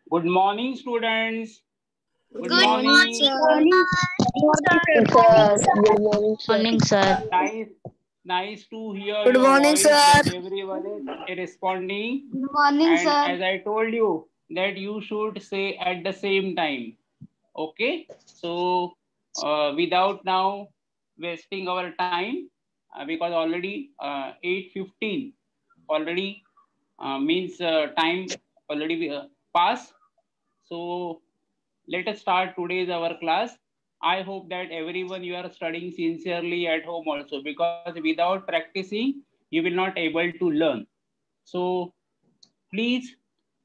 Good morning, students. Good Good morning. morning, sir. Good morning, sir. Morning, sir. Nice to hear Good your morning, voice sir. that everyone is responding. Good morning, And sir. as I told you that you should say at the same time. Okay. So without now wasting our time, because already 8:15 already means time already passed. So let us start today's our class. I hope that everyone you are studying sincerely at home also, because without practicing you will not able to learn. So please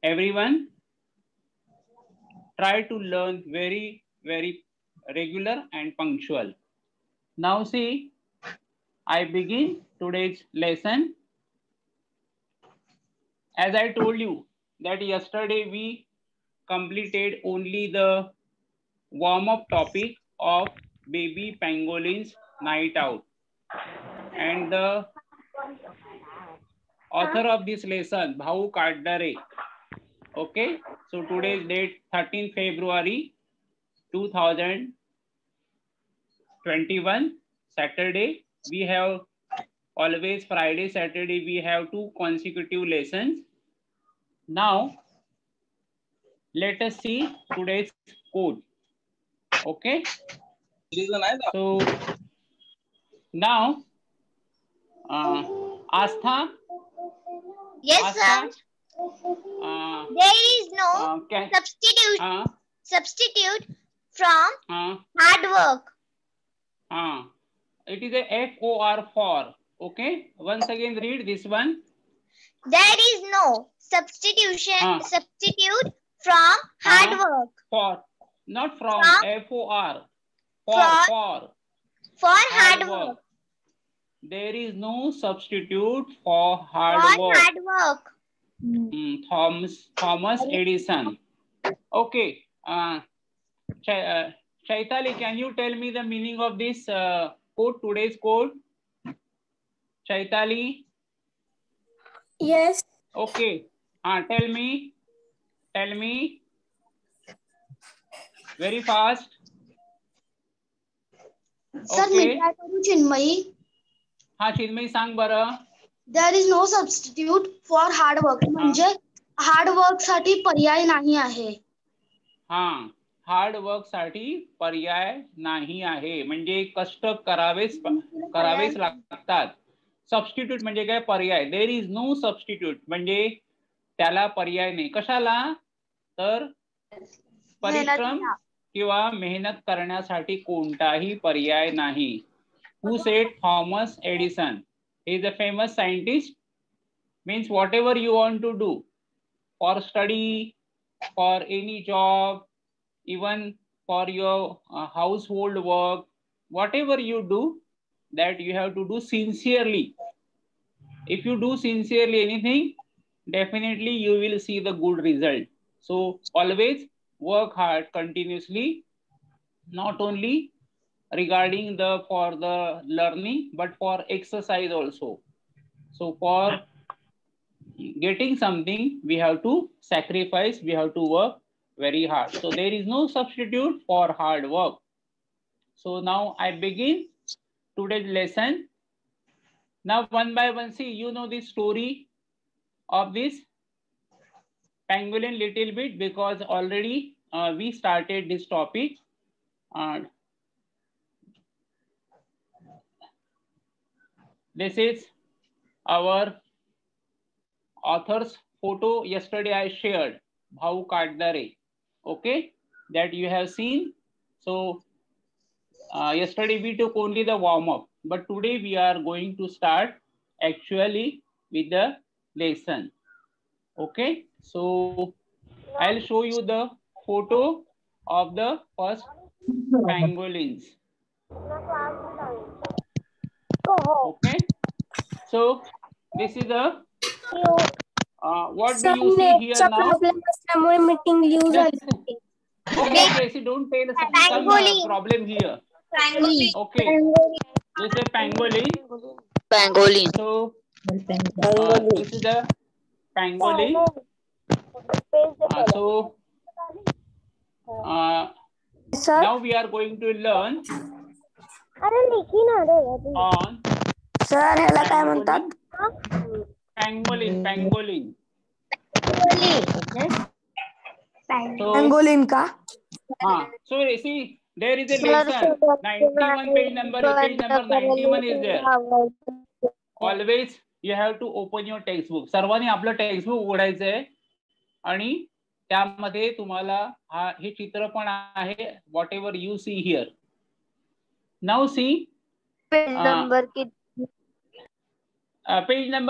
everyone try to learn very regular and punctual. Now see, I begin today's lesson. As I told you that yesterday we completed only the warm-up topic of baby pangolin's night out, and the author of this lesson Bhau Kadare. Okay, so today's date 13 February 2021, Saturday. We have always Friday, Saturday we have two consecutive lessons. Now let us see today's code. Okay, so now Astha. Yes, Astha, sir. There is no substitute from hard work. It is a FOR for. Okay. Once again read this one. There is no substitute from hard work. For. Not from. FOR. For hard work. There is no substitute for hard work. Thomas Edison. Okay. Chaitali, can you tell me the meaning of this code, today's code? Chaitali? Yes. Okay. Tell me. Very fast. Sir, Okay. Chinmayi. Chinmayi सांग बरं. There is no substitute for hard work. म्हणजे hard work साठी पर्याय नाही आहे. Hard work साठी पर्याय नाही आहे, म्हणजे कष्ट करावेच लागतात. सबस्टिट्यूट म्हणजे काय? पर्याय. देर इज नो सबस्टिट्यूट म्हणजे त्याला पर्याय नाही. कशाला? तर परिश्रम किंवा मेहनत करण्यासाठी कोणताही पर्याय नाही. Who said? Thomas Edison. He is a famous scientist. Means whatever you want to do for study, for any job, even for your household work, whatever you do, that you have to do sincerely. If you do sincerely anything, definitely you will see the good result. So always work hard continuously, not only regarding for the learning, but for exercise also. So for getting something, we have to sacrifice, we have to work very hard. So there is no substitute for hard work. So now I begin today's lesson. Now one by one, see, you know the story of this pangolin little bit, because already we started this topic. This is our author's photo. Yesterday I shared, Bhau Kadare. Okay, that you have seen. So yesterday we took only the warm-up, but today we are going to start actually with the lesson. Okay, so I'll show you the photo of the first pangolins. Okay, so this is the what do you see here now? Okay, Tracy, don't tell some Pangolin. problem here. Okay, this is a pangolin. Pangolin. So this is the pangolin. So now we are going to learn on pangolin. Pangolin. Okay. So, Pangolin ka? So see, there is a lesson. 91 page number 91 is there. Always you have to open your textbook. सर्वांनी आपलं textbook उघडायचं आहे आणि त्यामध्ये तुम्हाला हे चित्र पण आहे. What ever you see here. Now see page number.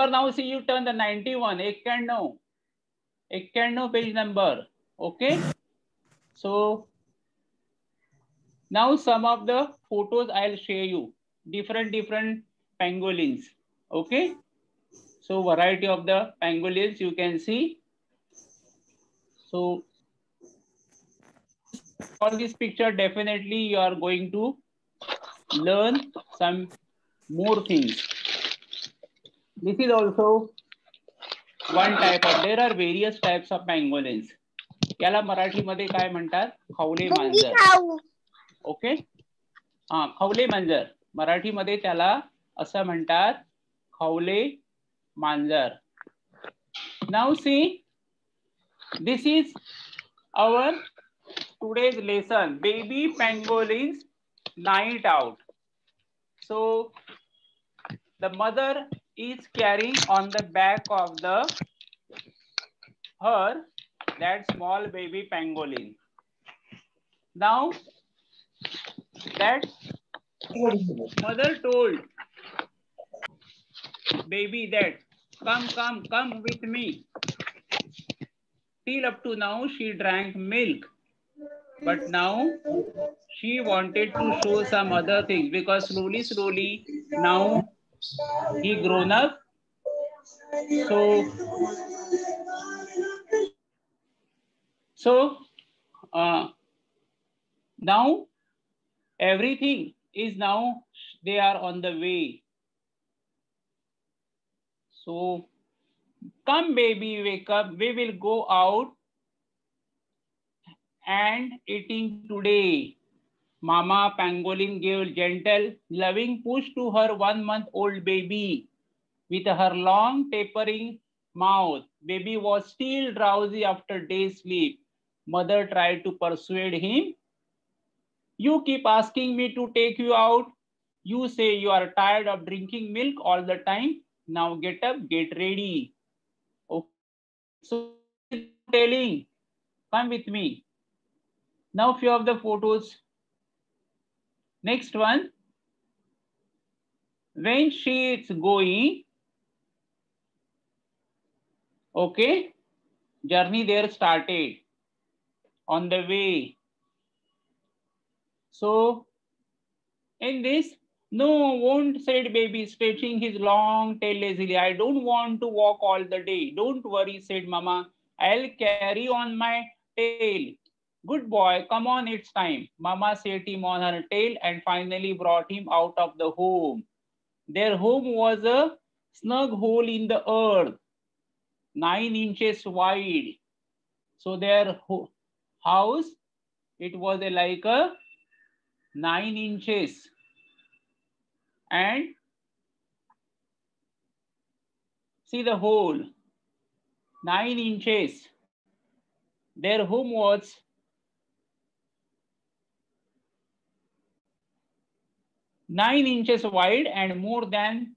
Now see U turn the 91. 91 page number. Okay. So now some of the photos I'll share you. Different pangolins. Okay. So variety of the pangolins you can see. So on this picture, definitely you are going to learn some more things. This is also one type of, there are various types of pangolins. याला मराठीमध्ये काय म्हणतात? खवले मांजर. Okay. खवले मांजर. मराठीमध्ये त्याला असं म्हणतात खवले मांजर. Now see, this is our today's lesson, baby pangolins night out. So the mother is carrying on the back of her that small baby pangolin. Now that mother told baby that come with me. Till up to now she drank milk, but now she wanted to show some other things because slowly now he grown up. So now everything is now they are on the way. So come baby, wake up, we will go out and eating today. Mama pangolin gave gentle loving push to her 1-month-old baby. With her long tapering mouth, baby was still drowsy after day's sleep. Mother tried to persuade him. You keep asking me to take you out. You say you are tired of drinking milk all the time. Now get up, get ready. Okay. So telling, come with me. Now few of the photos. Next one. When she is going, okay, journey there started on the way. So in this, no, won't, said baby, stretching his long tail lazily. I don't want to walk all the day. Don't worry, said Mama. I'll carry on my tail. Good boy, come on, it's time. Mama set him on her tail and finally brought him out of the home. Their home was a snug hole in the earth, 9 inches wide. So their house, it was like a 9 inches. And see the hole, 9 inches. Their home was 9 inches wide and more than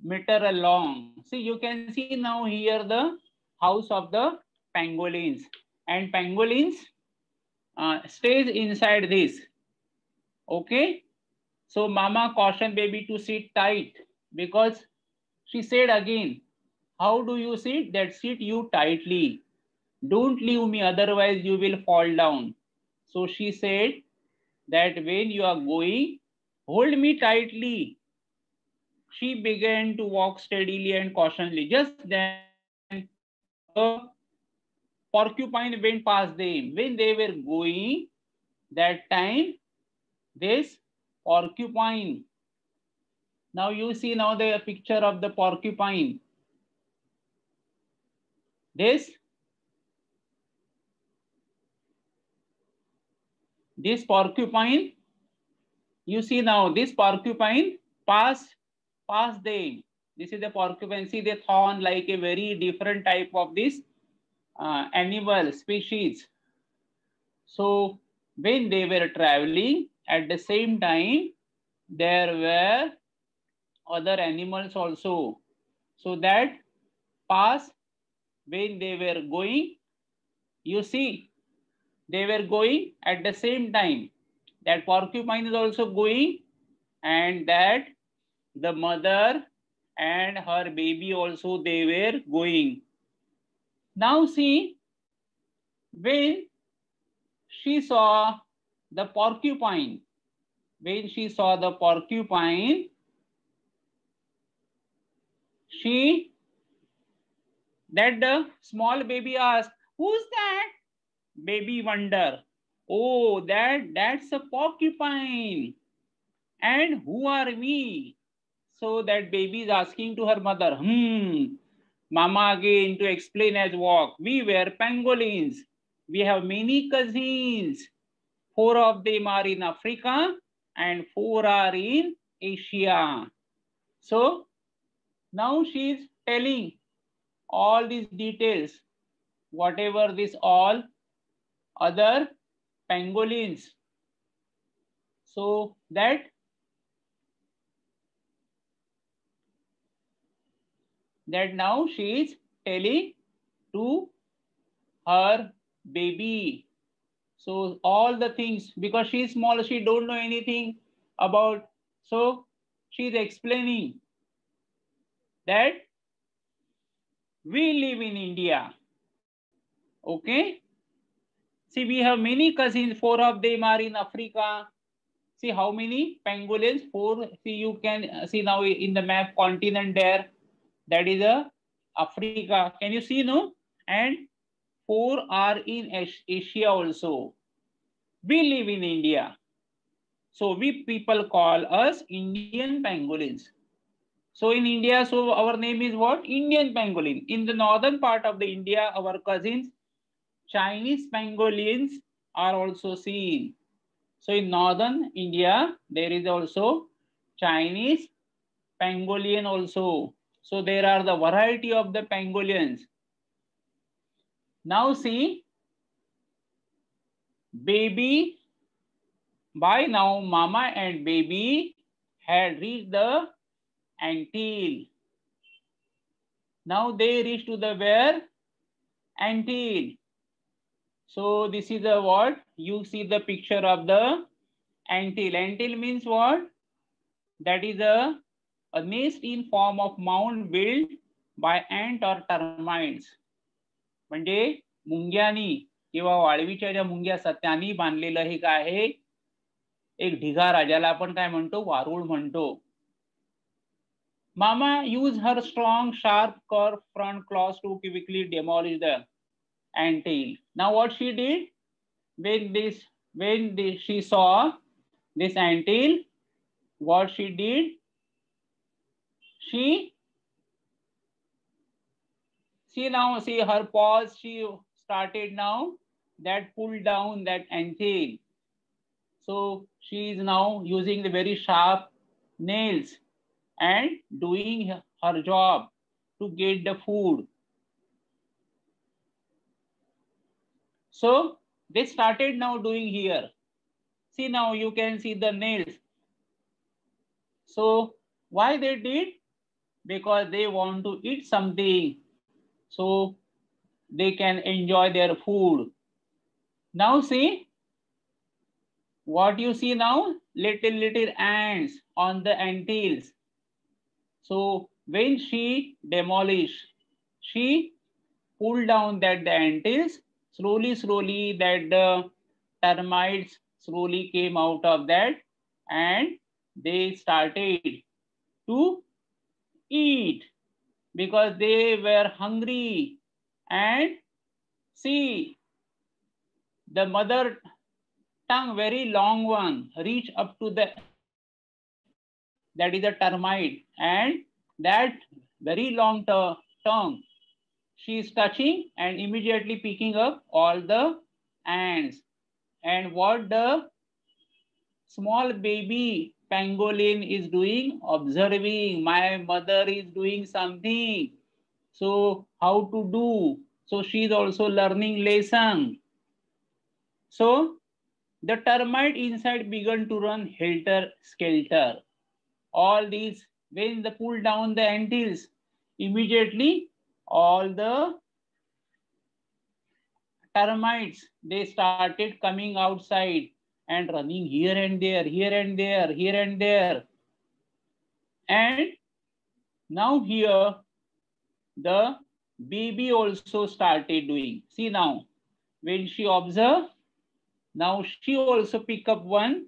meter long. See, you can see now here the house of the pangolins, and pangolins stays inside this. Okay. So Mama cautioned baby to sit tight because she said again, How do you sit? That sit you tightly. Don't leave me, otherwise you will fall down. So she said that when you are going, hold me tightly. She began to walk steadily and cautiously. Just then, a porcupine went past them. When they were going, that time, this porcupine. Now you see now the picture of the porcupine. This porcupine, you see now this porcupine past them. This is the porcupine. See the thorn, like a very different type of this animal species. So when they were traveling, at the same time there were other animals also. So that past, when they were going, you see they were going at the same time. That porcupine is also going, and that the mother and her baby also, they were going. Now see, when she saw the porcupine, that the small baby asked, "Who's that?" Baby wonder, "Oh, that's a porcupine. And who are we?" So that baby is asking to her mother, Mama again to explain as walk. "We were pangolins. We have many cousins. 4 of them are in Africa and 4 are in Asia." So now she is telling all these details, whatever this all other pangolins. So that now she is telling to her baby. So all the things, because she is small, she don't know anything about. So she is explaining that we live in India. Okay. See, we have many cousins. 4 of them are in Africa. See how many pangolins? 4. See, you can see now in the map continent there. That is Africa. Can you see, no? And 4 are in Asia also. We live in India. So we people call us Indian pangolins. So in India, so our name is what? Indian pangolin. In the northern part of the India, our cousins, Chinese pangolins are also seen. So in northern India, there is also Chinese pangolin also. So there are the variety of the pangolins. Now see, baby, by now mama and baby had reached the anthill. Now they reach to the where? Anthill. So this is the what? You see the picture of the anthill. Anthill means what? That is a nest in form of mound built by ant or termites. म्हणजे मुंग्यानी किंवा वाळवीच्या ज्या मुंग्या असतात त्यांनी बांधलेलं हे काय आहे? एक ढिगारा, ज्याला आपण काय म्हणतो? वारूळ म्हणतो. Mama used her strong, sharp, curved front claws to quickly demolish the anthill. Now what she did? When she saw this anthill, what she did? She now see her paws. She started now that pull down that anthill. So she is now using the very sharp nails and doing her job to get the food. So they started now doing here. See now you can see the nails. So why they did? Because they want to eat something, so they can enjoy their food. Now see, what you see now? Little ants on the anthills. So when she demolished she pulled down that the antils. Slowly that the termites slowly came out of that and they started to eat because they were hungry. And see, the mother tongue, very long one, reach up to the, that is a termite, and that very long tongue, she is touching and immediately picking up all the ants. And what the small baby pangolin is doing? Observing, my mother is doing something. So how to do? So she is also learning lesson. So the termite inside began to run helter-skelter. All these, when they pull down the antils, immediately all the termites, they started coming outside and running here and there, here and there, here and there. And now here, the baby also started doing. See now, when she observed, now she also pick up one.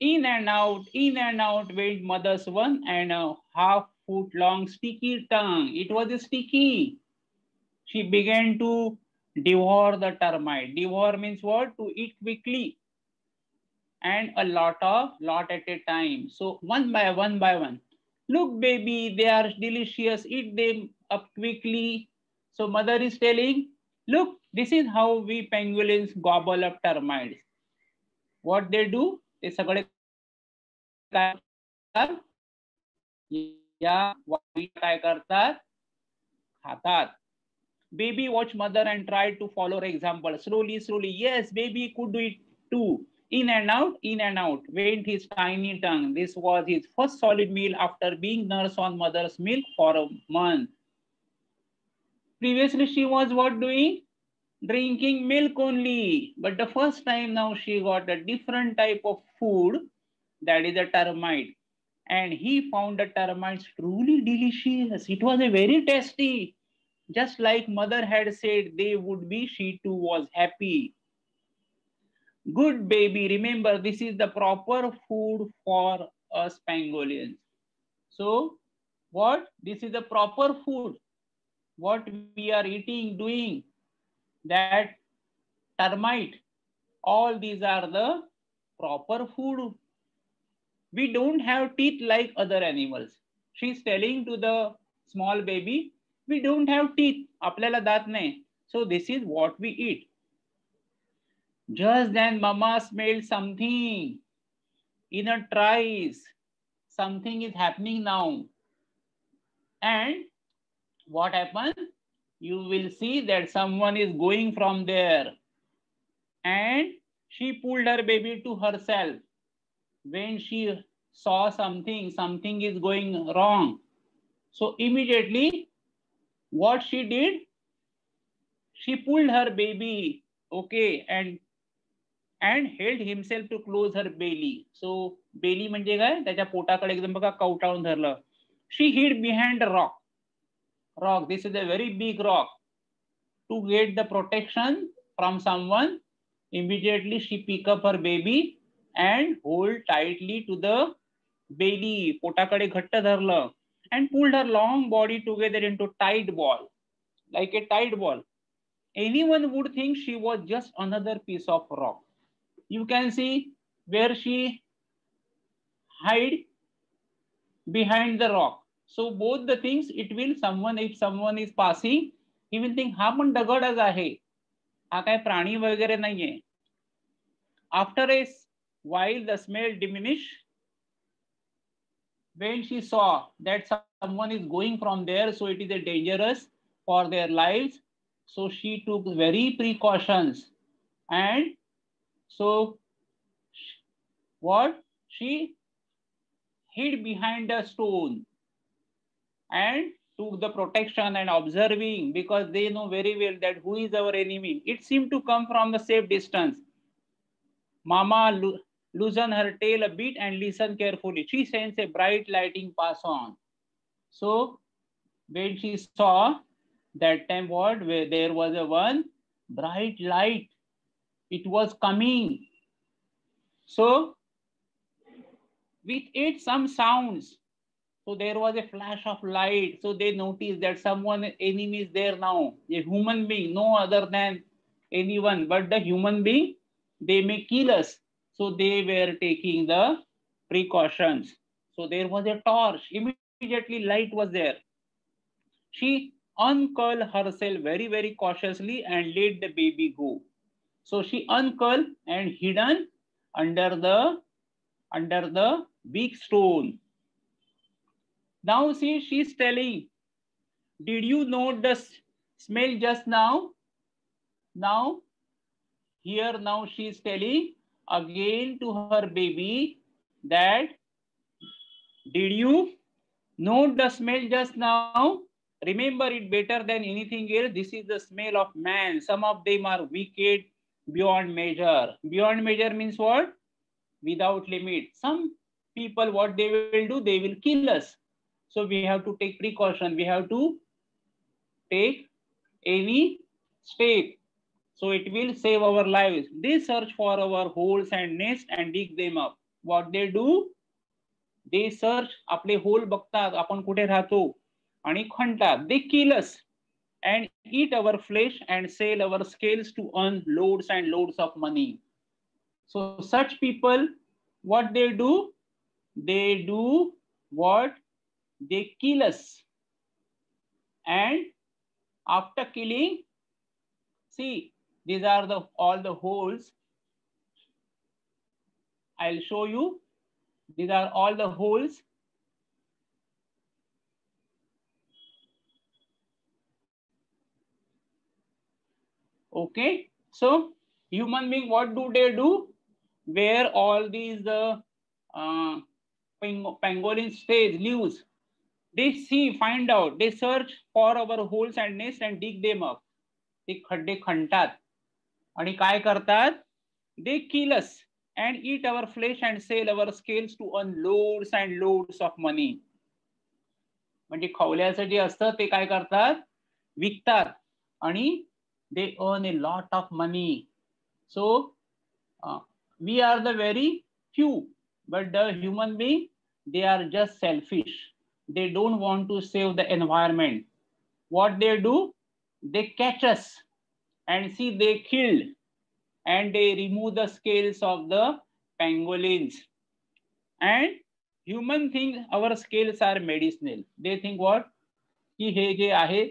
In and out went mother's 1.5 foot long sticky tongue. It was sticky. She began to devour the termite. Devour means what? To eat quickly. And a lot at a time. So one by one. Look, baby, they are delicious. Eat them up quickly. So mother is telling, look, this is how we pangolins gobble up termites. What they do? ते सगळे काय करतात? खातात. Baby watch mother and try to follow her example. Slowly. Yes, baby could do it too. In and out went his tiny tongue. This was his first solid meal after being nursed on mother's milk for a month. Previously, she was what doing? Drinking milk only. But the first time now she got a different type of food, that is a termite. And he found the termites truly delicious. It was a very tasty. Just like mother had said they would be, she too was happy. Good, baby. Remember, this is the proper food for us pangolins. So, what? This is the proper food. What we are eating, doing, that termite, all these are the proper food. We don't have teeth like other animals. She's telling to the small baby, we don't have teeth. आपल्याला दात नाही. So this is what we eat. Just then mama smelled something in a trice. Something is happening now. And what happened? You will see that someone is going from there. And she pulled her baby to herself. When she saw something is going wrong. So immediately, what she did? She pulled her baby, okay, and held himself to close her belly. So belly म्हणजे काय? त्याच्या पोटाकडे एकदम बघा कवटाळून धरलं. She hid behind a rock. This is a very big rock. To get the protection from someone, immediately she pick up her baby and hold tightly to the belly. पोटाकडे घट्ट धरलं and pulled her long body together into tight ball, like a tight ball. Anyone would think she was just another piece of rock. You can see where she hide behind the rock. So both the things, it will if someone is passing, he will think हा पण दगडच आहे, हा काय प्राणी वगैरे नाहीये. After a while the smell diminished. When she saw that someone is going from there, so it is a dangerous for their lives, so she took very precautions. And so what? She hid behind a stone and took the protection and observing, because they know very well that who is our enemy. It seemed to come from the safe distance. Mama loosened her tail a bit and listened carefully. She sensed a bright lighting pass on. So when she saw That time what? Where there was a one bright light. It was coming. So with it some sounds. So there was a flash of light. So they noticed that someone enemy is there now. A human being, no other than anyone but the human being. They may kill us. So they were taking the precautions. So there was a torch. Immediately light was there. She uncurled herself very, very cautiously and let the baby go. So she uncurled and hidden under the big stone. Now see, she's telling, did you note the smell just now? Now, here now she's telling again to her baby that, did you note the smell just now? Remember it better than anything else. This is the smell of man. Some of them are wicked beyond measure. Beyond measure means what? Without limit. Some people, what they will do, they will kill us. So we have to take precaution. We have to take any step. So it will save our lives. They search for our holes and nests and dig them up. What they do? They search, आपले whole बघतात आपण कुठे राहतो आणि खणतात. They kill us and eat our flesh and sell our scales to earn loads and loads of money. So such people, what they do? They do what? They kill us. And after killing, see, these are all the holes. I'll show you. These are all the holes. Okay, so human being, what do they do? Where all these pangolin stays, lives, they see, find out, they search for our holes and nests and dig them up. ते खड्डे खणतात आणि काय करतात? They kill us and eat our flesh and sell our scales to earn loads and loads of money. म्हणजे खवल्याचं जे असतं ते काय करतात? विकतात आणि they earn a lot of money. So we are the very few, but the human being, they are just selfish. They don't want to save the environment. What they do? They catch us and see, they kill and they remove the scales of the pangolins. And human think our scales are medicinal. They think what? कि हे जे आहे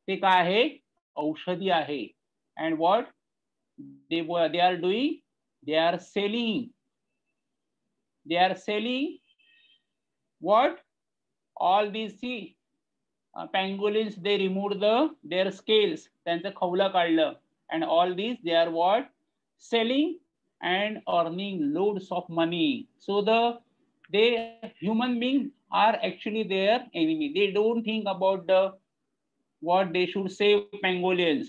ते काय आहे? औषधी आहे. And what they are doing? They are selling. They are selling what? All these, see, pangolins, they removed their scales, त्यांचं खवलं काढलं, and all these they are what? Selling and earning loads of money. So they human beings are actually their enemy. They don't think about what they should save pangolins.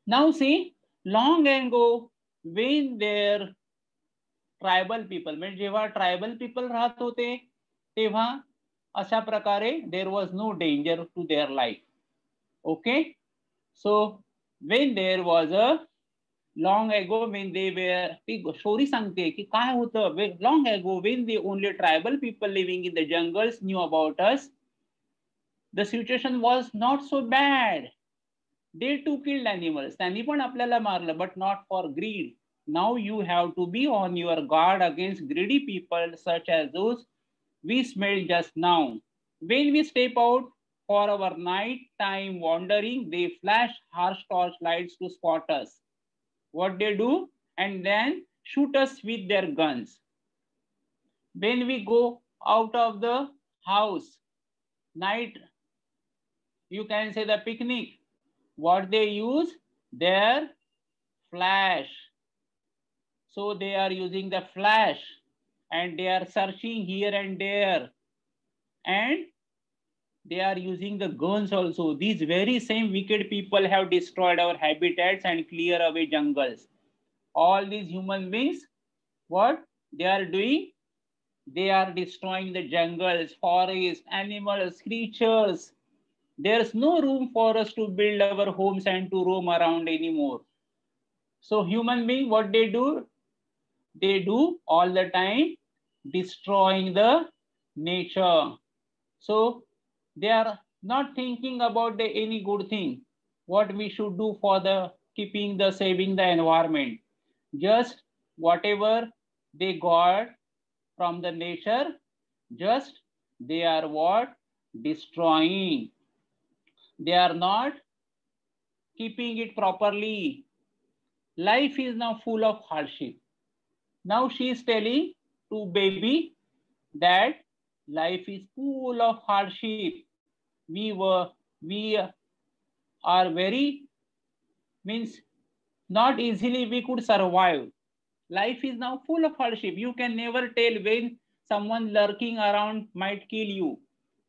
Now see, long ago when their tribal people, म्हणजे जेव्हा tribal people राहत होते तेव्हा अशा प्रकारे there was no danger to their life. Okay, so when there was a long ago when they were, ती story सांगते की काय होतं. Long ago when they only tribal people living in the jungles knew about us, the situation was not so bad. They too killed animals, त्यांनी पण आपल्याला मारलं, but not for grid. Now you have to be on your guard against greedy people such as those we smelled just now. When we step out for our night-time wandering, they flash harsh torch lights to spot us. What they do? And then shoot us with their guns. When we go out of the house, night, you can say the picnic, what they use? Their flash. So they are using the flash and they are searching here and there, and they are using the guns also. These very same wicked people have destroyed our habitats and clear away jungles. All these human beings, what they are doing? They are destroying the jungles, forests, animals, creatures. There's no room for us to build our homes and to roam around anymore. So human being, what they do? They do all the time destroying the nature. So they are not thinking about any good thing, what we should do for the keeping the saving the environment. Just whatever they got from the nature, just they are what? Destroying. They are not keeping it properly. Life is now full of hardship. Now she is telling to baby that life is full of hardship. We are very, means not easily we could survive. Life is now full of hardship. You can never tell when someone lurking around might kill you.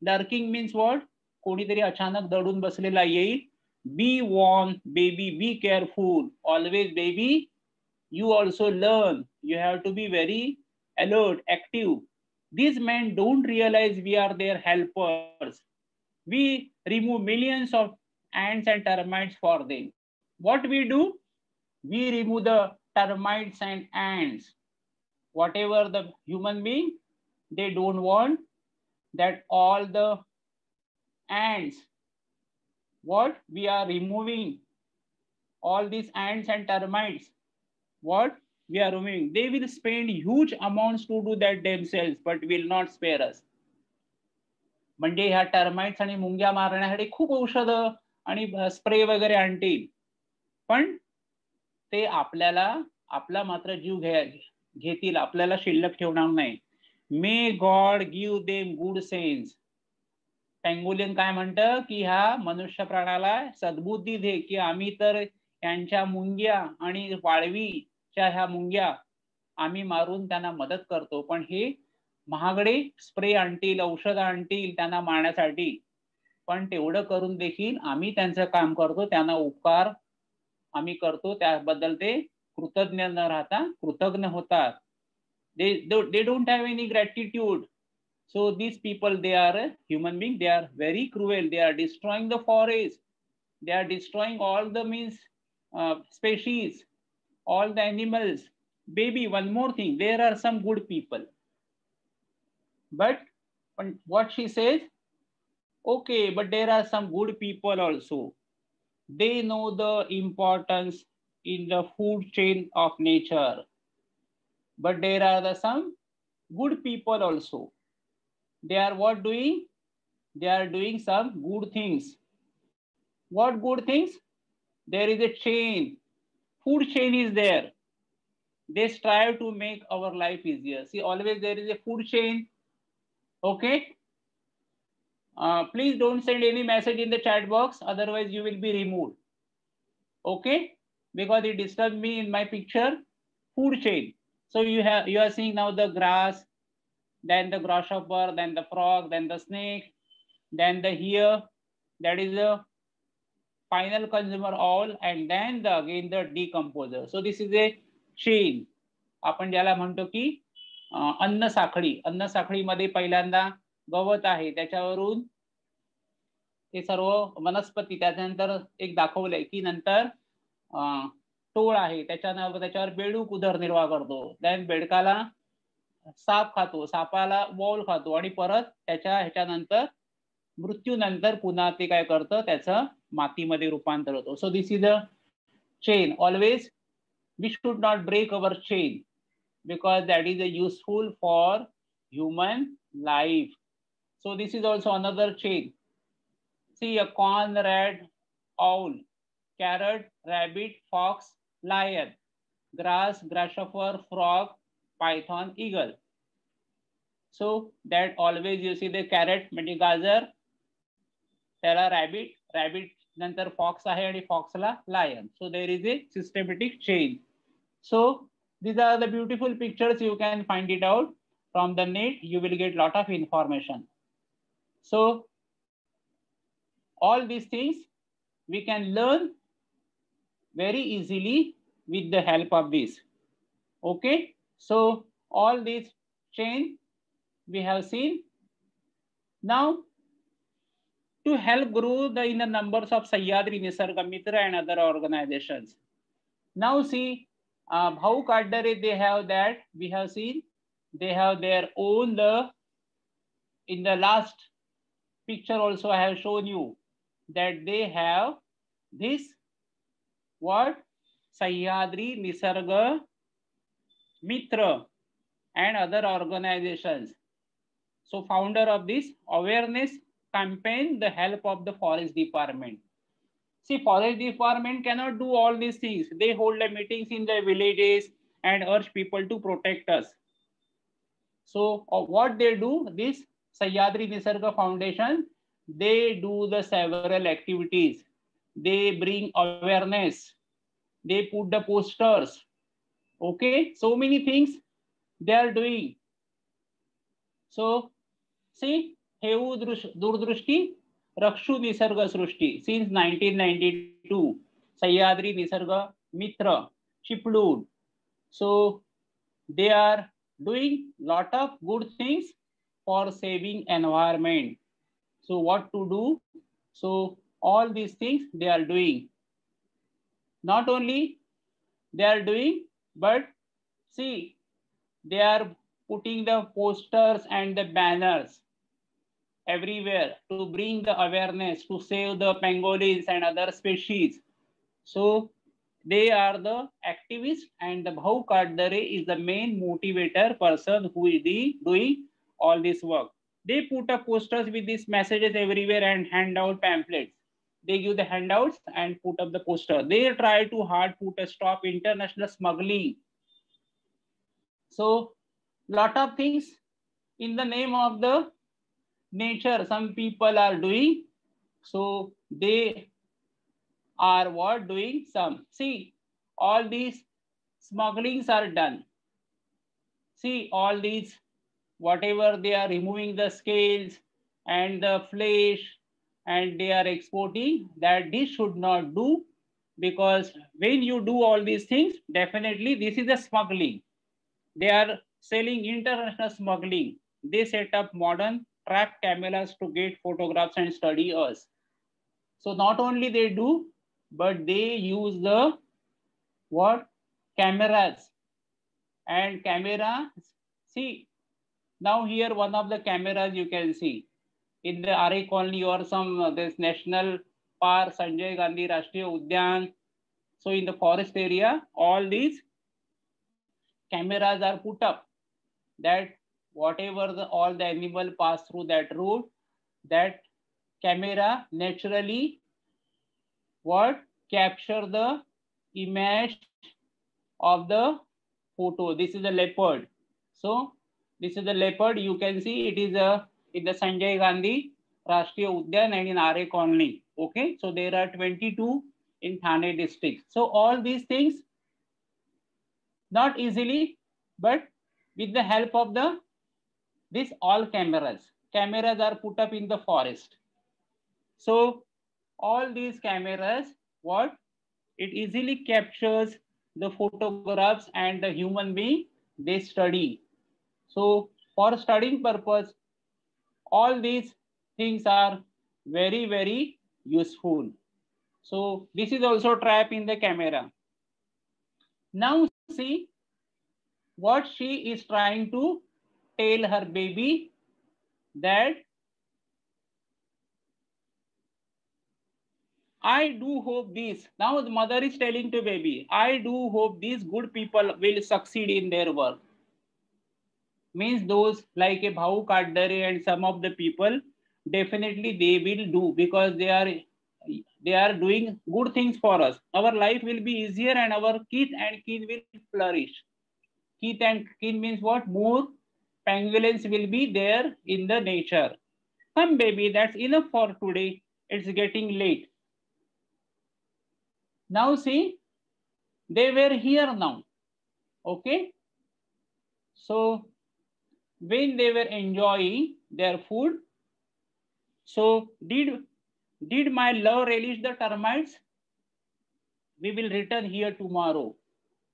Lurking means what? कोणीतरी अचानक दडून बसलेला येईल. Be warned, baby, be careful. Always, baby, you also learn. You have to be very alert, active. These men don't realize we are their helpers. We remove millions of ants and termites for them. What we do? We remove the termites and ants. Whatever the human being, they don't want that all the ants, what we are removing, all these ants and termites, what we are removing. They will spend huge amounts to do that themselves, but will not spare us. म्हणजे ह्या termites आणि मुंग्या मारण्यासाठी खूप औषधं आणि spray वगैरे आणतील, पण ते आपल्याला आपला मात्र जीव घेतील, आपल्याला शिल्लक ठेवणार नाही. May God give them good sense. Pangolin काय म्हणतं की ह्या मनुष्य प्राण्याला सद्बुद्धी दे की आम्ही तर यांच्या मुंग्या आणि वाळवीच्या ह्या मुंग्या आम्ही मारून त्यांना मदत करतो, पण हे महागडे स्प्रे आणतील, औषध आणतील त्यांना मारण्यासाठी, पण तेवढं करून देखील आम्ही त्यांचं काम करतो, त्यांना उपकार आम्ही करतो, त्याबद्दल ते कृतज्ञ न राहता कृतज्ञ होतात. they don't have any gratitude. So these people, they are human beings, they are very cruel. They are destroying the forest, they are destroying all the species, all the animals. Baby, one more thing, there are some good people, but what she says, okay, but there are some good people also. They know the importance in the food chain of nature, but there are some good people also. They are what doing? They are doing some good things. What good things? There is a chain, food chain is there. They strive to make our life easier. See, always there is a food chain. Okay, please don't send any message in the chat box, otherwise you will be removed. Okay, because it disturbs me in my picture. Food chain. So you are seeing now the grass, then the grasshopper, then the frog, then the snake, then the hare, that is the final consumer all, and then again the decomposer. So this is a chain. आपण ज्याला म्हणतो की अन्न साखळी. अन्न साखळीमध्ये पहिल्यांदा गवत आहे, त्याच्यावरून ते सर्व वनस्पती, त्याच्यानंतर एक दाखवलंय की नंतर टोळ आहे, त्याच्यावर बेडूक उदरनिर्वाह करतो, देन बेडकाला साप खातो, सापाला वॉल खातो, आणि परत त्याच्या ह्याच्यानंतर मृत्यूनंतर पुन्हा ते काय करतं, त्याचं मातीमध्ये रूपांतर होतं. So this is a chain. Always we should not break our chain, because that is a useful for human life. So this is also another chain. See, a corn, rat, owl, carrot, rabbit, fox, lion, grass, grasshopper, frog, python, eagle. So that always you see the carrot म्हणजे गाजर, त्याला rabbit नंतर fox आहे आणि foxला lion. So there is a systematic chain. So these are the beautiful pictures. You can find it out from the net. You will get lot of information. So all these things we can learn very easily with the help of this. Okay, so all these chain we have seen. Now to help grow in the numbers of Sahyadri Nisarga Mitra and other organizations. Now see, Bhau Kaddare, they have that, we have seen, they have their own, in the last picture also I have shown you that they have this, what? Sahyadri Nisarga Mitra and other organizations. So founder of this awareness campaign, the help of the forest department. See, forest department cannot do all these things. They hold the meetings in the villages and urge people to protect us. So what they do, this Sahyadri Nisarga Foundation, they do the several activities. They bring awareness. They put the posters. Okay, so many things they are doing. So see, Heu Durdrushti, Rakshu Nisarga Srushti, since 1992, Sahyadri Nisarga Mitra, Chiplud. So they are doing lot of good things for saving environment. So what to do? So all these things they are doing. Not only they are doing, but see, they are putting the posters and the banners everywhere to bring the awareness to save the pangolins and other species. So they are the activists, and the Bhau Kaddare is the main motivator person who is doing all this work. They put up posters with these messages everywhere and hand out pamphlets. They give the handouts and put up the poster. They try to hard put a stop international smuggling. So lot of things in the name of the nature some people are doing. So they are what doing some. See, all these smugglings are done. See, all these, whatever they are removing the scales and the flesh and they are exporting, that this should not do, because when you do all these things, definitely this is a smuggling. They are selling international smuggling. They set up modern trap cameras to get photographs and study us. So not only they do, but they use the what? Cameras. And camera, see, now here one of the cameras you can see in the RA colony or some this national park, Sanjay Gandhi Rashtriya Udyan. So in the forest area, all these cameras are put up, that whatever all the animal pass through that road, that camera naturally what? Capture the image of the photo. This is a leopard. So this is the leopard. You can see it is in the Sanjay Gandhi Rashtriya Udyan and in RA colony. Okay, so there are 22 in Thane district. So all these things not easily, but with the help of this all cameras. Cameras are put up in the forest. So all these cameras, what? It easily captures the photographs and the human being they study. So for studying purpose, all these things are very, very useful. So this is also trap in the camera. Now see what she is trying to tell her baby, that I do hope this. Now the mother is telling to baby, I do hope these good people will succeed in their work. Means those like a Bhau Kaddare and some of the people, definitely they will do, because they are doing good things for us. Our life will be easier and our kith and kin will flourish. Kith and kin means what? More pangolins will be there in the nature. Come baby, that's enough for today. It's getting late. Now see, they were here now. Okay. So when they were enjoying their food, so did my love relish the termites? We will return here tomorrow.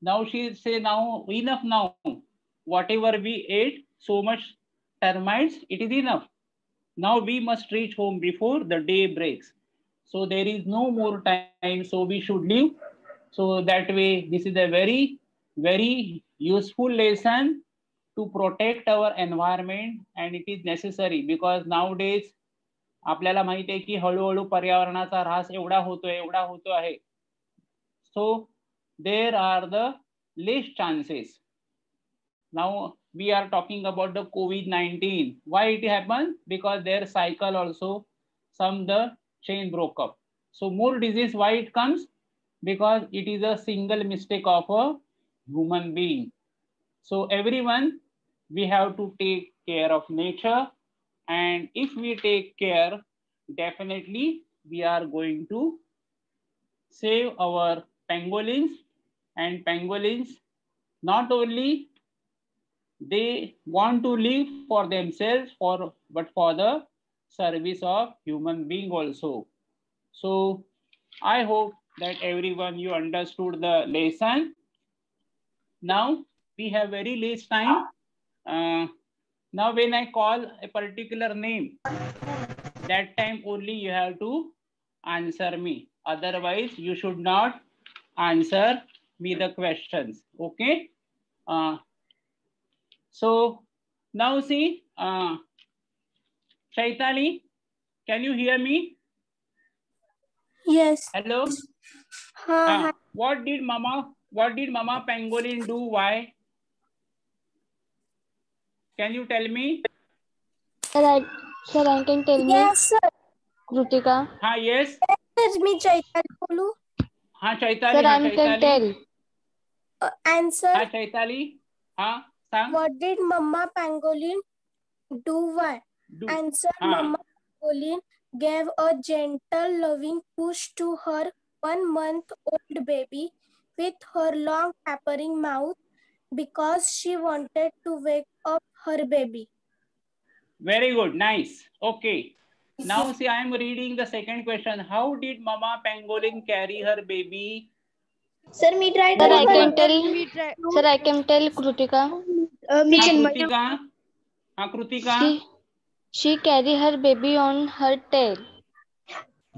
Now she say, now enough now. Whatever we ate, so much termites, it is enough. Now we must reach home before the day breaks. So there is no more time, so we should leave. So that way, this is a very, very useful lesson to protect our environment, and it is necessary because nowadays आपल्याला माहिती आहे की हळूहळू पर्यावरणाचा ऱ्हास एवढा होतो आहे. So there are the less chances. Now we are talking about the COVID-19. Why it happened? Because their cycle also, the chain broke up. So more disease, why it comes? Because it is a single mistake of a human being. So everyone, we have to take care of nature, and if we take care, definitely we are going to save our pangolins. And pangolins, not only they want to live for themselves, but for the service of human being also. So I hope that everyone you understood the lesson. Now we have very less time. Now when I call a particular name, that time only you have to answer me. Otherwise you should not answer me the questions. Okay. So now see, Shaitali, can you hear me? Yes. Hello. What did Mama Pangolin do? Why? Can you tell me? Sir, I can tell me. Yes, sir. Krutika. Yes. Let me Chaitali bolu. Chaitali. Sir, I can tell. Answer. Chaitali. What did Mama Pangolin do? Why? Answer. Mama Pangolin gave a gentle, loving push to her 1-month-old baby with her long tapering mouth because she wanted to wake up her baby. Very good. Nice. Okay. Now see, I am reading the second question. How did Mama Pangolin carry her baby? Sir, me try. Sir, I can tell Krutika. Krutika. She carry her baby on her tail.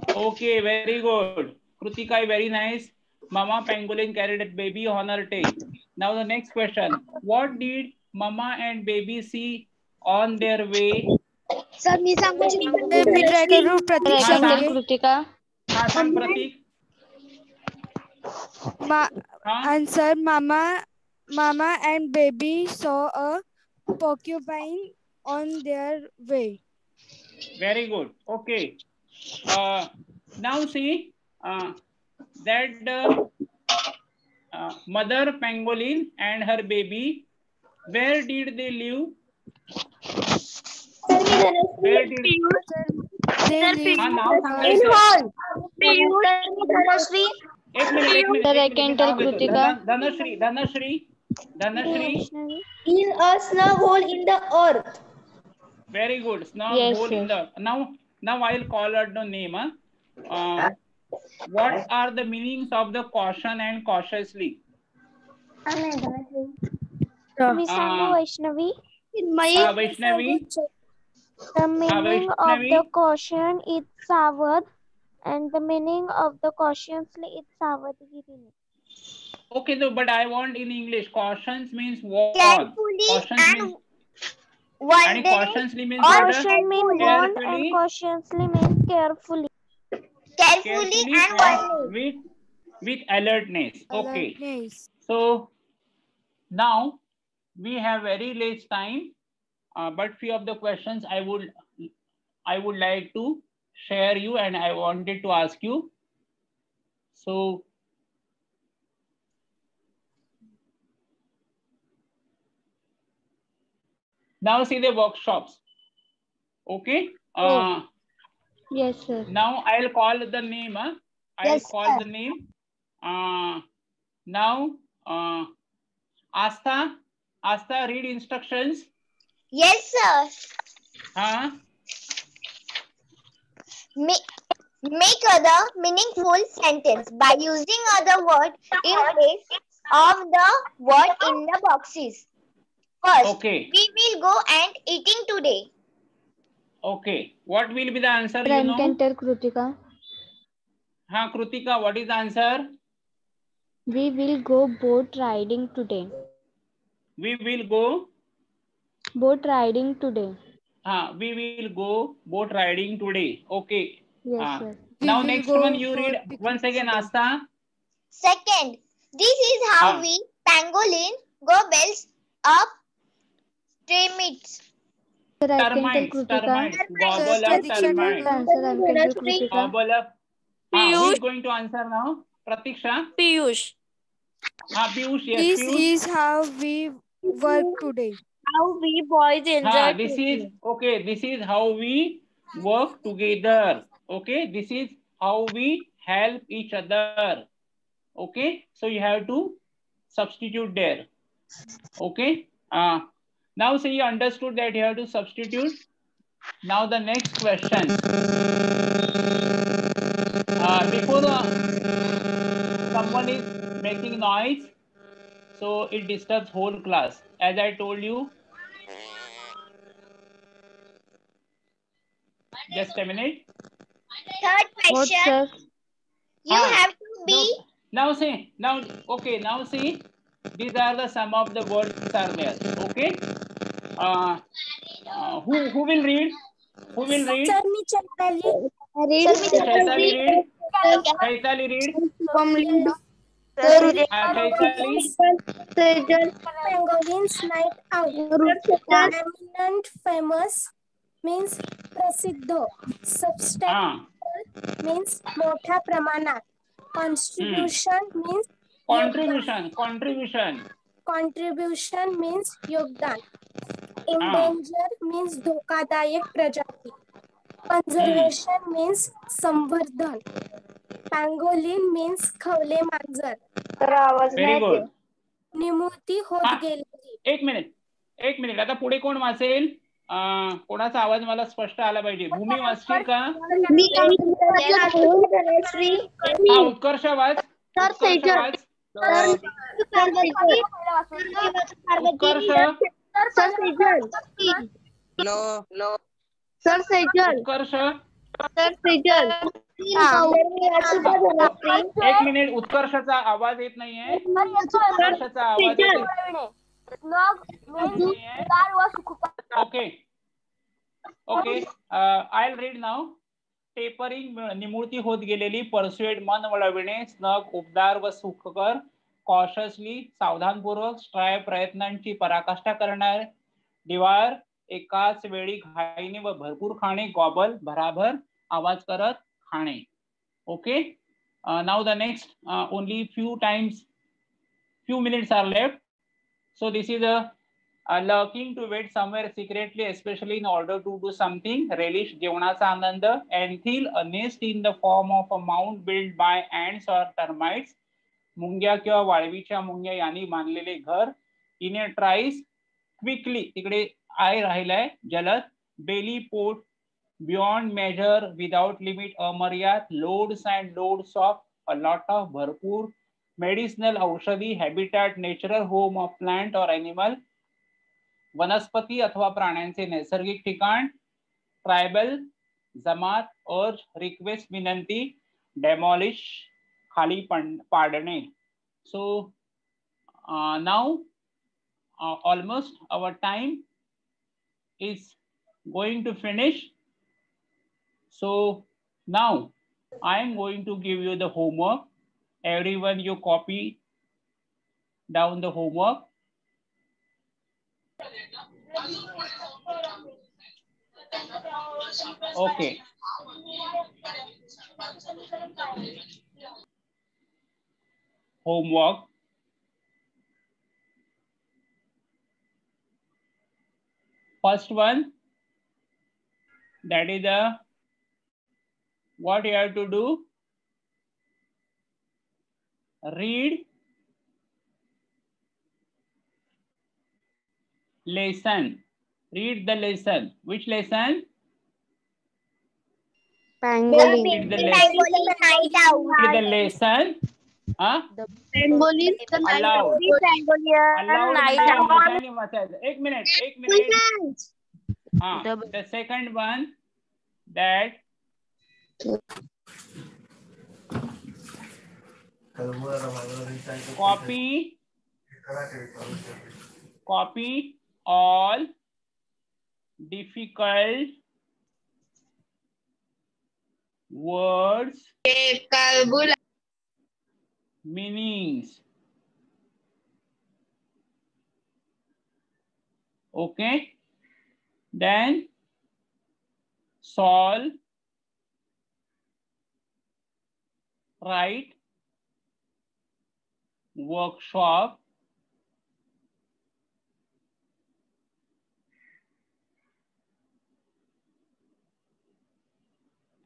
Okay, very good. Krutika, very nice. Mama Pangolin carried a baby on her tail. Now the next question. What did Mama and baby see on their way? Sir, me सांगू Krutika. सांग प्रतीक. Answer. Mama and baby saw a porcupine on their way. Very good. Okay. Now see that mother pangolin and her baby, where did they live? Where did They live in hall. एक minute Sir, I can tell Krutika. Dhanashri. In a snug hole in the earth. Very good. Snug hole in the. Now I'll call out the name. What are the meanings of the caution and cautiously? Vaishnavi. Vaishnavi. The meaning of the caution is savad, and the meaning of the cautiously is savadgiri. Okay, so but I want in English. Cautions means what? Carefully Cautions and cautiously means caution means warn and carefully. cautiously means carefully. Carefully and warning. With alertness. Okay. Alertness. So now we have very less time, but few of the questions I would like to share you, and I wanted to ask you. So now see the workshops. Okay. Yes, sir. Now I'll call the name. I'll call the name. Now Astha, read instructions. Yes, sir. Make other meaningful sentence by using other word in place of the word in the boxes. First, Okay. we will go and eating today. Okay. What will be the answer? You Rhyme know? can tell Krutika. हाँ, Krutika, what is the answer? We will go boat riding today. We will go. Boat riding today. We will go boat riding today. Okay. Yes, yes. Now next one you read once again, Asta. Second, this is how we pangolin go bells up termites. Sir, I can tell Termites. Krutika. Gobble up termites. Answer I can tell Krutika. Gobble up. Who is going to answer now? Pratiksha? Piyush. Piyush, yes. This Piyush. is how we work today. How we boys enjoy. This is okay. This is how we work together. Okay. This is how we help each other. Okay. So you have to substitute there. Okay. Now say you understood that you have to substitute. Now the next question. Before someone is making noise, so it disturbs whole class. As I told you. Just a minute. Third question. You have to be. Now see. Now see. These are the some of the words are there. Okay. Who will read? Who will read? Sir, me Chaitali. Chaitali read. Chaitali read. Chaitali. Pangolins night out. Eminent, famous means प्रसिद्ध. Substantial means मोठ्या प्रमाणात. Contribution means Contribution means योगदान. Endanger means धोकादायक प्रजाती. Conservation means संवर्धन. Pangolin means खवले मांजर. Very good. निमुळती होत गेलेली. एक मिनिट आता पुढे कोण वाचेल? कोणाचा आवाज मला स्पष्ट आला पाहिजे. भूमी वाचशील का? उत्कर्ष वाच. एक मिनिट, उत्कर्षाचा आवाज येत नाहीये. उत्कर्षाचा आवाज येत नाहीये. Okay. I'll read now. Tapering निमुळती होत गेलेली. परसुएड मन वळविणे. स्नग उबदार व सुखकर. कॉशसली सावधानपूर्वक. स्ट्राय प्रयत्नांची पराकाष्ठा करणार. डिवायर एकाच वेळी घाईने व भरपूर खाणे. गॉबल भराभर आवाज करत खाणे. Okay. Now the next only few minutes are left. So this is a lurking to wait somewhere secretly, especially in order to do something. Relish जेवणाचा आनंद. Anthill a nest in the form of a mound built by ants or termites. मुंग्या किंवा वाळवीच्या मुंग्या यांनी बांधलेले घर. In a trice quickly तिकडे आय राहिलाय जलद. Belly port beyond measure without limit अमर्याद. Loads and loads of a lot of भरपूर. Medicinal औषधी. Habitat natural home of plant or animal. वनस्पती अथवा प्राण्यांचे नैसर्गिक ठिकाण. ट्रायबल जमात. अर्ज रिक्वेस्ट विनंती. डेमॉलिश खाली पाडणे. So now almost our time is going to finish. So now I am going to give you the homework. Everyone you copy down the homework. Okay. Homework. First one, that is what you have to do. Read lesson. Read the lesson. Which lesson? Pangolin. Read the lesson. Read the lesson. Pangolin. Allowed. Allowed. एक minute. The second one, that copy all difficult words meanings. Okay, then solve, write, workshop,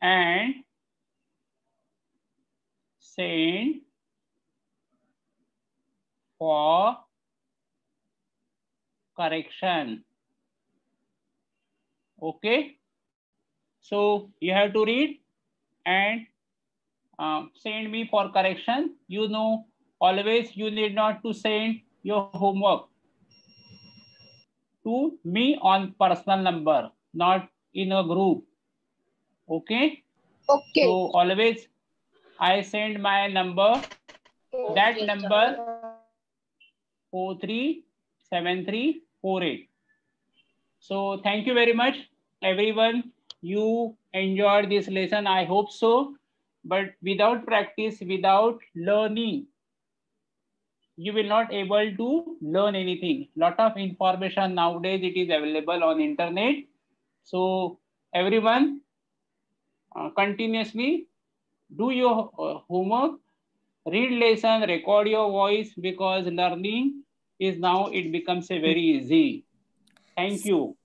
and send for correction. Okay, so you have to read and send me for correction. You know, always you need not to send your homework to me on personal number, not in a group. Okay. Okay. So always I send my number, that number 437348. So thank you very much, everyone. You enjoyed this lesson, I hope so. But without practice, without learning, you will not able to learn anything. Lot of information nowadays it is available on internet. So everyone, continuously do your homework, read lesson, record your voice, because learning is now it becomes a very easy. Thank you.